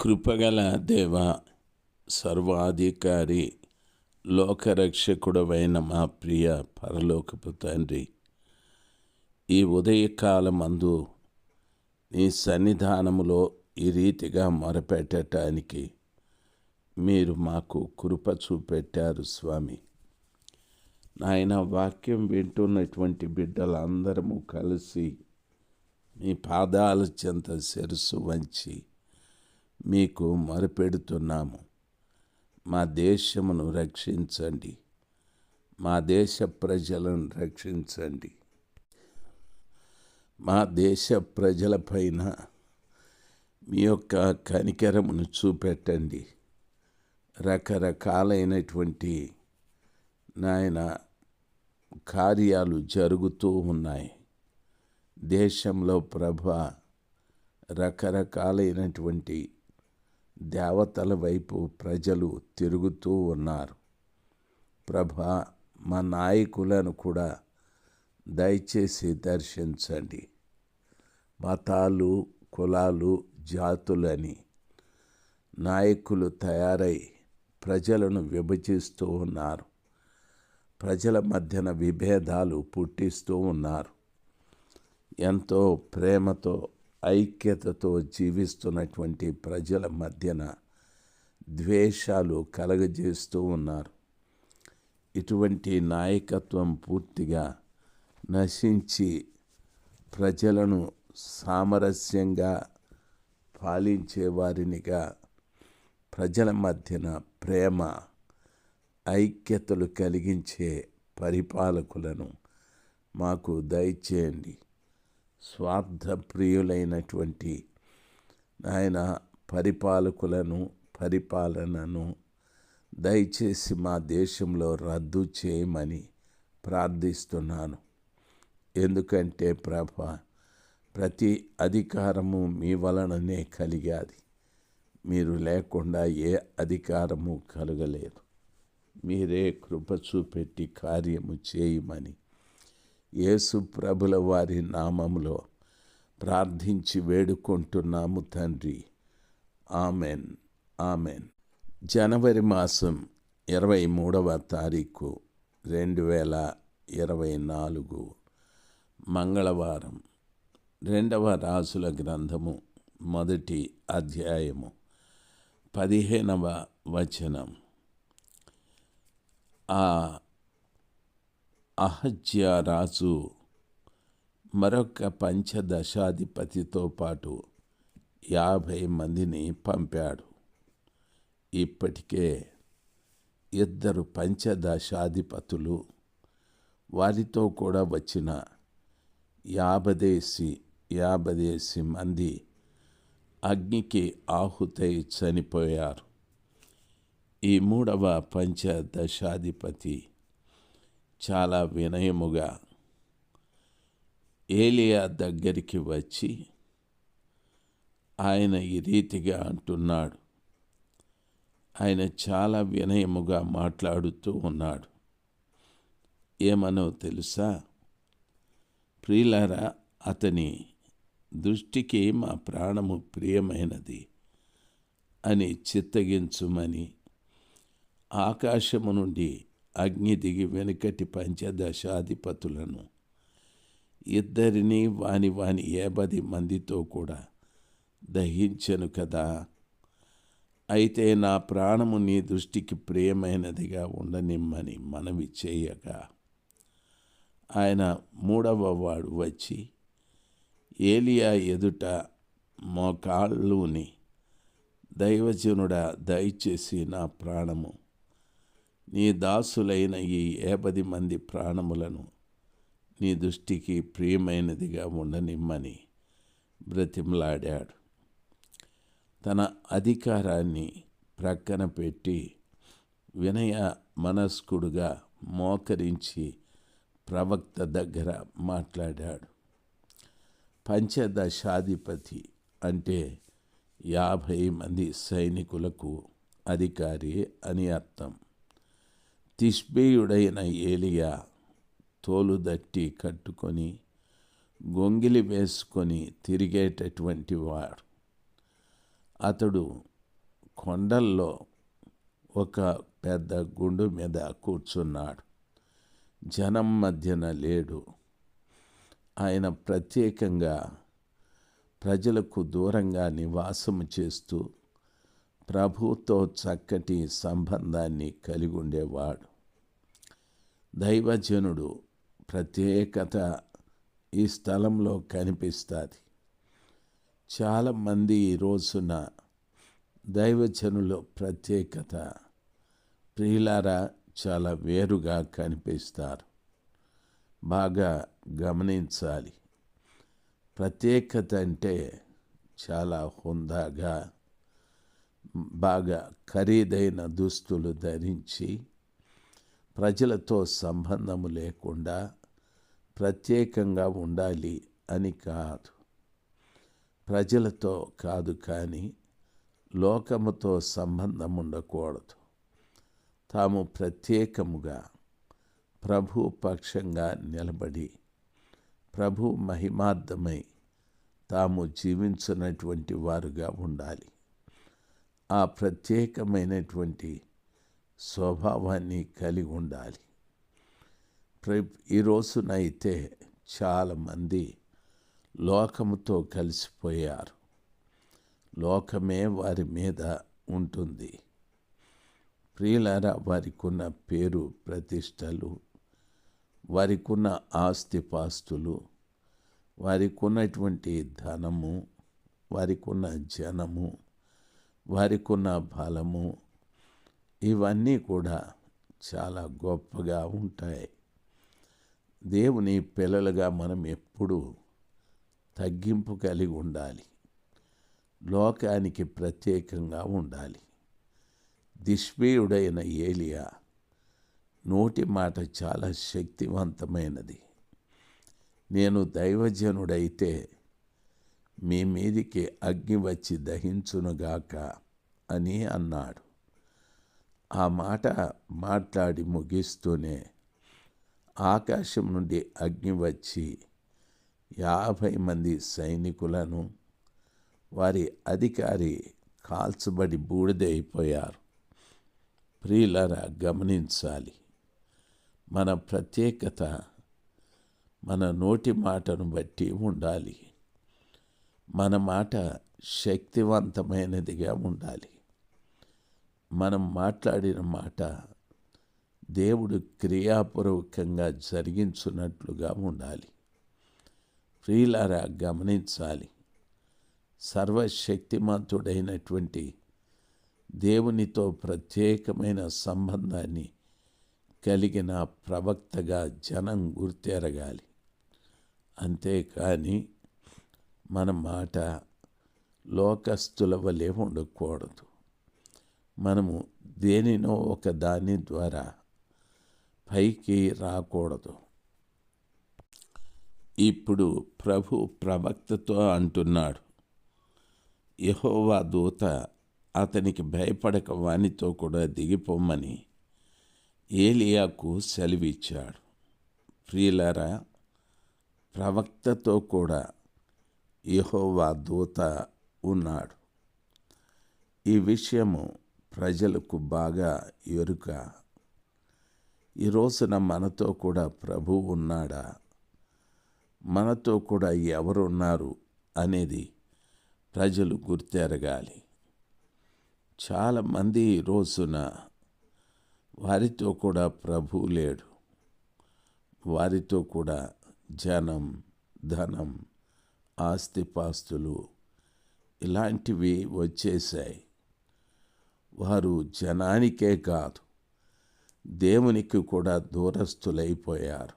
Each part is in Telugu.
కృపగల దేవ, సర్వాధికారి, లోకరక్షకుడవైన మా ప్రియ పరలోకపు తండ్రి, ఈ ఉదయకాలమందు నీ సన్నిధానములో ఈ రీతిగా మొరపెట్టడానికి మీరు మాకు కృప చూపెట్టారు స్వామి. నాయన, వాక్యం వింటున్నటువంటి బిడ్డలందరము కలిసి మీ పాదాల చెంత శిరస్సు వంచి మీకు మొరపెడుతున్నాము. మా దేశమును రక్షించండి, మా దేశ ప్రజలను రక్షించండి. మా దేశ ప్రజలపైన మీ యొక్క కనికరమును చూపెట్టండి. రకరకాలైనటువంటి నాయన కార్యాలు జరుగుతూ ఉన్నాయి దేశంలో ప్రభా. రకరకాలైనటువంటి దేవతల వైపు ప్రజలు తిరుగుతూ ఉన్నారు ప్రభా. మా నాయకులను కూడా దయచేసి దర్శించండి. మతాలు, కులాలు, జాతులని నాయకులు తయారై ప్రజలను విభజిస్తూ ఉన్నారు. ప్రజల మధ్యన విభేదాలు పుట్టిస్తూ ఉన్నారు. ఎంతో ప్రేమతో, ఐక్యతతో జీవిస్తున్నటువంటి ప్రజల మధ్యన ద్వేషాలు కలగజేస్తూ ఉన్నారు. ఇటువంటి నాయకత్వం పూర్తిగా నశించి ప్రజలను సామరస్యంగా పాలించే వారినిగా, ప్రజల మధ్యన ప్రేమ, ఐక్యతలు కలిగించే పరిపాలకులను మాకు దయచేయండి. స్వార్థప్రియులైనటువంటి ఆయన పరిపాలనను దయచేసి మా దేశంలో రద్దు చేయమని ప్రార్థిస్తున్నాను. ఎందుకంటే ప్రభా, ప్రతి అధికారము మీ వలననే కలిగాది. మీరు లేకుండా ఏ అధికారము కలగలేదు. మీరే కృప చూపెట్టి కార్యము చేయమని యేసు ప్రభుల వారి నామములో ప్రార్థించి వేడుకుంటున్నాము తండ్రి. Amen, amen. జనవరి మాసం 23వ తారీఖు 2024 మంగళవారం. 2వ రాజుల గ్రంథము 1వ అధ్యాయము 15వ వచనం. అహజ్యా రాజు మరొక పంచదశాధిపతితో పాటు 50 మందిని పంపాడు. ఇప్పటికే 2 పంచదశాధిపతులు, వారితో కూడా వచ్చిన 50 మంది అగ్నికి ఆహుతై చనిపోయారు. ఈ 3వ పంచదశాధిపతి చాలా వినయముగా ఏలియా దగ్గరికి వచ్చి ఆయన ఈ రీతిగా అంటున్నాడు. ఆయన చాలా వినయముగా మాట్లాడుతూ ఉన్నాడు. ఏమనో తెలుసా? ప్రియులారా, అతని దృష్టికి మా ప్రాణము ప్రియమైనది అని చిత్తగించుమని ఆకాశము నుండి అగ్ని దిగి వెనుకటి పంచదశాధిపతులను 2 వాని 50 మందితో కూడా దహించెను కదా. అయితే నా ప్రాణము నీ దృష్టికి ప్రియమైనదిగా ఉండనిమ్మని మనవి చేయగా, ఆయన 3వ వాడు వచ్చి ఏలియా ఎదుట మోకాళ్ళుని, దైవజనుడా, దయచేసి నా ప్రాణము నీ దాసులైన ఈ 50 మంది ప్రాణములను నీ దృష్టికి ప్రియమైనదిగా ఉండనిమ్మని బ్రతిమలాడాడు. తన అధికారాన్ని ప్రక్కన పెట్టి వినయ మనస్కుడుగా మోకరించి ప్రవక్త దగ్గర మాట్లాడాడు. పంచదశాధిపతి అంటే 50 మంది సైనికులకు అధికారి అని అర్థం. తిష్బీయుడైన ఏలియా తోలుదట్టి కట్టుకొని గొంగిలి వేసుకొని తిరిగేటటువంటి వాడు. అతడు కొండల్లో ఒక పెద్ద గుండు మీద కూర్చున్నాడు. జనం మధ్యన లేడు. ఆయన ప్రత్యేకంగా ప్రజలకు దూరంగా నివాసము చేస్తూ ప్రభుతో చక్కటి సంబంధాన్ని కలిగి ఉండేవాడు. దైవజనుడు ప్రత్యేకత ఈ స్థలంలో కనిపిస్తుంది. చాలామంది ఈ రోజున దైవజనుల ప్రత్యేకత ప్రియులారా చాలా వేరుగా కనిపిస్తారు. బాగా గమనించాలి. ప్రత్యేకత అంటే చాలా హుందాగా, బాగా ఖరీదైన దుస్తులు ధరించి ప్రజలతో సంబంధము లేకుండా ప్రత్యేకంగా ఉండాలి అని కాదు. ప్రజలతో కాదు, కానీ లోకముతో సంబంధం ఉండకూడదు. తాము ప్రత్యేకముగా ప్రభు పక్షంగా నిలబడి ప్రభు మహిమార్థమై తాము జీవించినటువంటి వారుగా ఉండాలి. ఆ ప్రత్యేకమైనటువంటి స్వభావాన్ని కలిగి ఉండాలి. ఈ రోజునైతే చాలామంది లోకముతో కలిసిపోయారు. లోకమే వారి మీద ఉంటుంది. ప్రియులారా, వారికున్న పేరు ప్రతిష్టలు, వారికున్న ఆస్తిపాస్తులు, వారికున్నటువంటి ధనము, వారికున్న జనము, వారికున్న బలము, ఇవన్నీ కూడా చాలా గొప్పగా ఉంటాయి. దేవుని పిల్లలుగా మనం ఎప్పుడూ తగ్గింపు కలిగి ఉండాలి. లోకానికి ప్రత్యేకంగా ఉండాలి. దిష్మేయుడైన ఏలియా నోటి మాట చాలా శక్తివంతమైనది. నేను దైవజనుడైతే మీ మీదికి అగ్ని వచ్చి దహించునుగాక అని అన్నాడు. ఆ మాట మాట్లాడి ముగిస్తూనే ఆకాశం నుండి అగ్ని వచ్చి 50 మంది సైనికులను, వారి అధికారి కాల్చబడి బూడిదైపోయారు. ప్రియులారా, గమనించాలి. మన ప్రత్యేకత మన నోటి మాటను బట్టి ఉండాలి. మన మాట శక్తివంతమైనదిగా ఉండాలి. మనం మాట్లాడిన మాట దేవుడు క్రియాపూర్వకంగా జరిగించున్నట్లుగా ఉండాలి. ప్రియులారా, గమనించాలి. సర్వశక్తిమంతుడైనటువంటి దేవునితో ప్రత్యేకమైన సంబంధాన్ని కలిగిన ప్రవక్తగా జనం గుర్తెరగాలి. అంతేకాని మన మాట లోకస్తుల వలె ఉండకూడదు. మనము దేనినో ఒక దాని ద్వారా పైకి రాకూడదు. ఇప్పుడు ప్రభు ప్రవక్తతో అంటున్నాడు, యెహోవా దూత అతనికి భయపడక వానితో కూడా దిగిపోమ్మని ఏలియాకు సెలవిచ్చాడు. ప్రియులారా, ప్రవక్తతో కూడా యెహోవా దూత ఉన్నాడు. ఈ విషయము ప్రజలకు బాగా ఎరుక. ఈ రోజున మనతో కూడా ప్రభు ఉన్నాడా, మనతో కూడా ఎవరున్నారు అనేది ప్రజలు గుర్తెరగాలి. చాలామంది ఈ రోజున వారితో కూడా ప్రభు లేడు. వారితో కూడా జనం, ధనం, ఆస్తిపాస్తులు ఇలాంటివి వచ్చేసాయి. వారు జనానికే కాదు, దేవునికి కూడా దూరస్తులైపోయారు.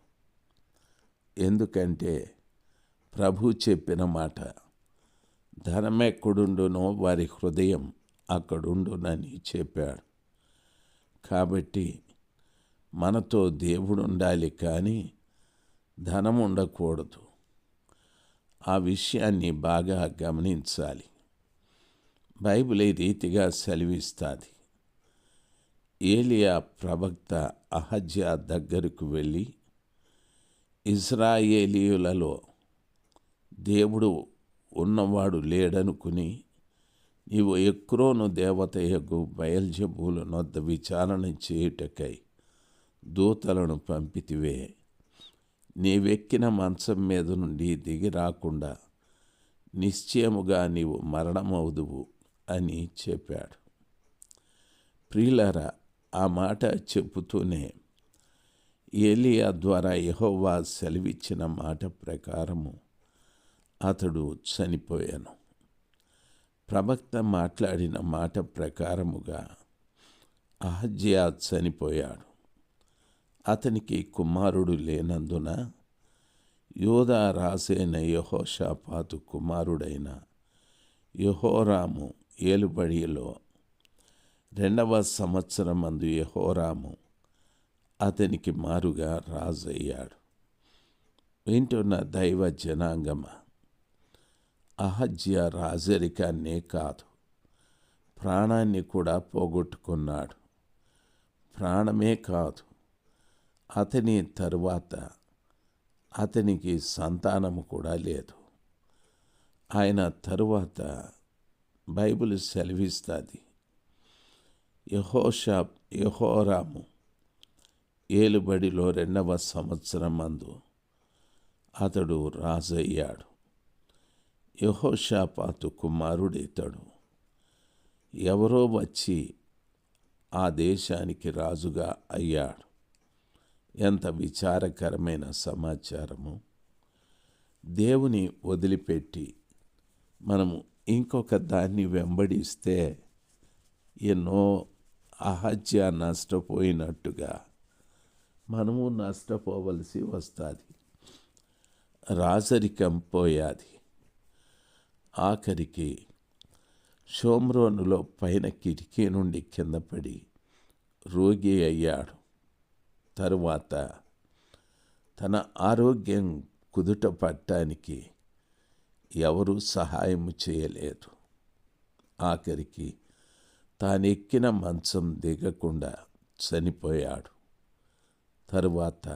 ఎందుకంటే ప్రభు చెప్పిన మాట, ధనమెక్కడుండునో వారి హృదయం అక్కడుండునని చెప్పాడు. కాబట్టి మనతో దేవుడు ఉండాలి, కానీ ధనం ఉండకూడదు. ఆ విషయాన్ని బాగా గమనించాలి. బైబిల్ ఈ రీతిగా సెలవిస్తుంది. ఏలియా ప్రవక్త అహజ్యా దగ్గరకు వెళ్ళి, ఇశ్రాయేలీయులలో దేవుడు ఉన్నవాడు లేడనుకుని నీవు ఎక్రోను దేవతయగు బయల్జెబూలు నొద్ద విచారణ చేయుటకై దూతలను పంపితివే. నీవెక్కిన మంచం మీద నుండి దిగి రాకుండా నిశ్చయముగా నీవు మరణమవుదువు అని చెప్పాడు. ప్రియులారా, ఆ మాట చెప్పుతూనే ఏలియా ద్వారా యెహోవా సెలవిచ్చిన మాట ప్రకారము అతడు చనిపోయాను. ప్రవక్త మాట్లాడిన మాట ప్రకారముగా అహజ్యా చనిపోయాడు. అతనికి కుమారుడు లేనందున యూదా రాజైన యెహోషాపాతు కుమారుడైన యెహోరాము ఏలుబడిలో 2వ సంవత్సరమందు యెహోరాము అతనికి మారుగా రాజయ్యాడు. వింటున్న దైవ జనాంగమా, అహజ్యా రాజరికాన్నే కాదు, ప్రాణాన్ని కూడా పోగొట్టుకున్నాడు. ప్రాణమే కాదు, అతని తరువాత అతనికి సంతానము కూడా లేదు. ఆయన తరువాత బైబిల్ సెలవిస్తుంది, యెహోరాము ఏలుబడిలో 2వ సంవత్సరమందు అతడు రాజయ్యాడు. యెహోషాపాతు కుమారుడితడు. ఎవరో వచ్చి ఆ దేశానికి రాజుగా అయ్యాడు. ఎంత విచారకరమైన సమాచారము! దేవుని వదిలిపెట్టి మనము ఇంకొక దాన్ని వెంబడిస్తే ఎన్నో అహజ్యా నష్టపోయినట్టుగా మనము నష్టపోవలసి వస్తుంది. రాజరికం పోయాది. ఆఖరికి షోమ్రోనులో పైన కిటికీ నుండి కింద పడి రోగి అయ్యాడు. తరువాత తన ఆరోగ్యం కుదుట పట్టడానికి ఎవరూ సహాయం చేయలేదు. ఆఖరికి తానెక్కిన మంచం దిగకుండా చనిపోయాడు. తరువాత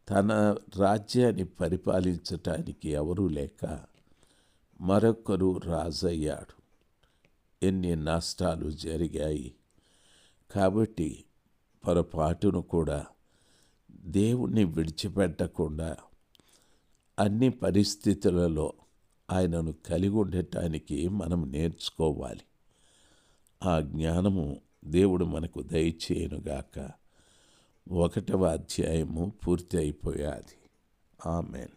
తన రాజ్యాన్ని పరిపాలించటానికి ఎవరూ లేక మరొకరు రాజయ్యాడు. ఎన్ని నష్టాలు జరిగాయి! కాబట్టి పొరపాటును కూడా దేవుణ్ణి విడిచిపెట్టకుండా అన్ని పరిస్థితులలో ఆయనను కలిగి ఉండటానికి మనం నేర్చుకోవాలి. ఆ జ్ఞానము దేవుడు మనకు దయచేయునుగాక. 1వ అధ్యాయము పూర్తి అయిపోయాది. ఆమెన్.